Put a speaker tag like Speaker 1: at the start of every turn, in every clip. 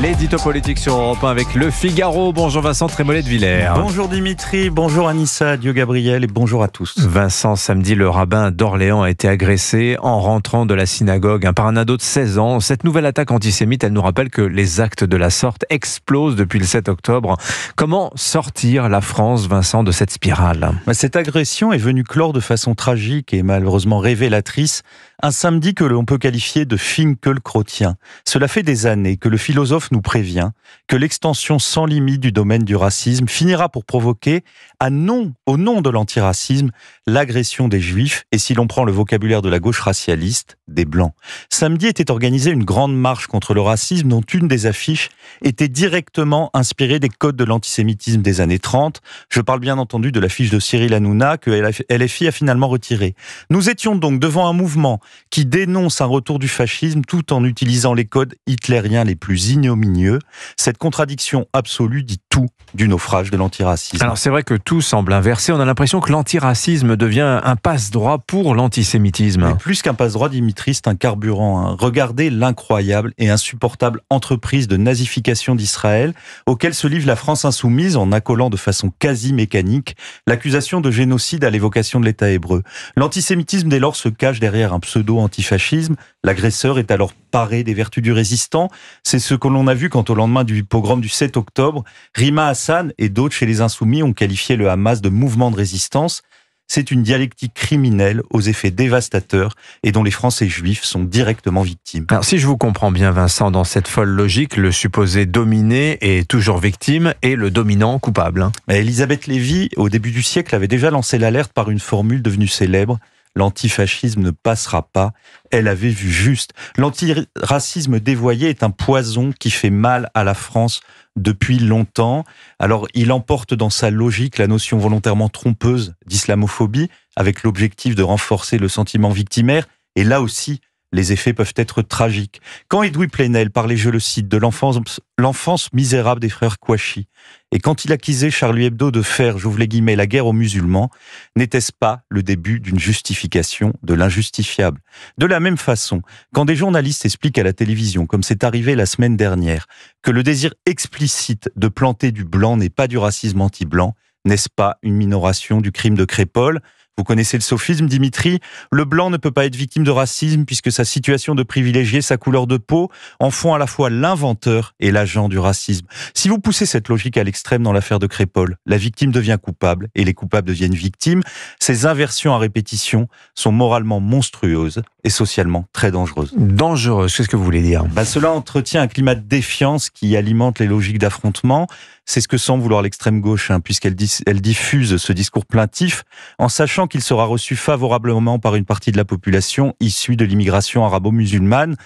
Speaker 1: L'édito politique sur Europe 1 avec Le Figaro. Bonjour Vincent Trémollet de Villers.
Speaker 2: Bonjour Dimitri, bonjour Anissa, adieu Gabriel et bonjour à tous.
Speaker 1: Vincent, samedi, le rabbin d'Orléans a été agressé en rentrant de la synagogue par un ado de 16 ans. Cette nouvelle attaque antisémite, elle nous rappelle que les actes de la sorte explosent depuis le 7 octobre. Comment sortir la France, Vincent, de cette spirale ?
Speaker 2: Cette agression est venue clore de façon tragique et malheureusement révélatrice un samedi que l'on peut qualifier de finkelkrautien. Cela fait des années que le philosophe nous prévient que l'extension sans limite du domaine du racisme finira pour provoquer, au nom de l'antiracisme, l'agression des juifs et, si l'on prend le vocabulaire de la gauche racialiste, des blancs. Samedi était organisée une grande marche contre le racisme dont une des affiches était directement inspirée des codes de l'antisémitisme des années 30. Je parle bien entendu de l'affiche de Cyril Hanouna que LFI a finalement retirée. Nous étions donc devant un mouvement qui dénonce un retour du fascisme tout en utilisant les codes hitlériens les plus ignominieux. Cette contradiction absolue dit tout du naufrage de l'antiracisme.
Speaker 1: Alors c'est vrai que tout semble inversé. On a l'impression que l'antiracisme devient un passe-droit pour l'antisémitisme.
Speaker 2: Mais plus qu'un passe-droit, Dimitri, c'est un carburant. Regardez l'incroyable et insupportable entreprise de nazification d'Israël auquel se livre la France insoumise en accolant de façon quasi mécanique l'accusation de génocide à l'évocation de l'État hébreu. L'antisémitisme dès lors se cache derrière un pseudo-antifascisme. L'agresseur est alors paré des vertus du résistant. C'est ce que l'on a vu quand au lendemain du pogrom du 7 octobre, Rima Hassan et d'autres chez les Insoumis ont qualifié le Hamas de mouvement de résistance. C'est une dialectique criminelle aux effets dévastateurs et dont les Français juifs sont directement victimes.
Speaker 1: Alors si je vous comprends bien Vincent, dans cette folle logique, le supposé dominé est toujours victime et le dominant coupable.
Speaker 2: Elisabeth Lévy, au début du siècle, avait déjà lancé l'alerte par une formule devenue célèbre. L'antifascisme ne passera pas. Elle avait vu juste. L'antiracisme dévoyé est un poison qui fait mal à la France depuis longtemps. Alors, il emporte dans sa logique la notion volontairement trompeuse d'islamophobie, avec l'objectif de renforcer le sentiment victimaire. Et là aussi, les effets peuvent être tragiques. Quand Edoui Plenel parlait, je le cite, de l'enfance misérable des frères Kouachi, et quand il accusait Charlie Hebdo de faire, j'ouvre les guillemets, la guerre aux musulmans, n'était-ce pas le début d'une justification de l'injustifiable ? De la même façon, quand des journalistes expliquent à la télévision, comme c'est arrivé la semaine dernière, que le désir explicite de planter du blanc n'est pas du racisme anti-blanc, n'est-ce pas une minoration du crime de Crépol ? Vous connaissez le sophisme, Dimitri ? Le blanc ne peut pas être victime de racisme puisque sa situation de privilégié, sa couleur de peau, en font à la fois l'inventeur et l'agent du racisme. Si vous poussez cette logique à l'extrême dans l'affaire de Crépol, la victime devient coupable et les coupables deviennent victimes. Ces inversions à répétition sont moralement monstrueuses et socialement très dangereuses.
Speaker 1: Dangereuses, qu'est-ce que vous voulez dire ?
Speaker 2: Cela entretient un climat de défiance qui alimente les logiques d'affrontement. C'est ce que semble vouloir l'extrême gauche, puisqu'elle diffuse ce discours plaintif en sachant qu'il sera reçu favorablement par une partie de la population issue de l'immigration arabo-musulmane.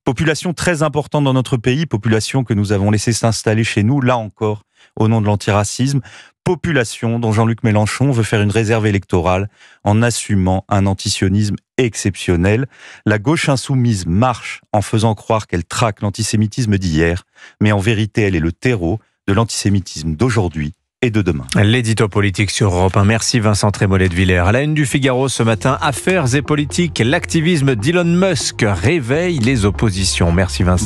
Speaker 2: Population très importante dans notre pays, population que nous avons laissé s'installer chez nous, là encore, au nom de l'antiracisme. Population dont Jean-Luc Mélenchon veut faire une réserve électorale en assumant un antisionisme exceptionnel. La gauche insoumise marche en faisant croire qu'elle traque l'antisémitisme d'hier, mais en vérité, elle est le terreau de l'antisémitisme d'aujourd'hui et de demain.
Speaker 1: L'édito politique sur Europe 1. Merci Vincent Trémollet de Villers. À la une du Figaro ce matin, affaires et politiques, l'activisme d'Elon Musk réveille les oppositions. Merci Vincent.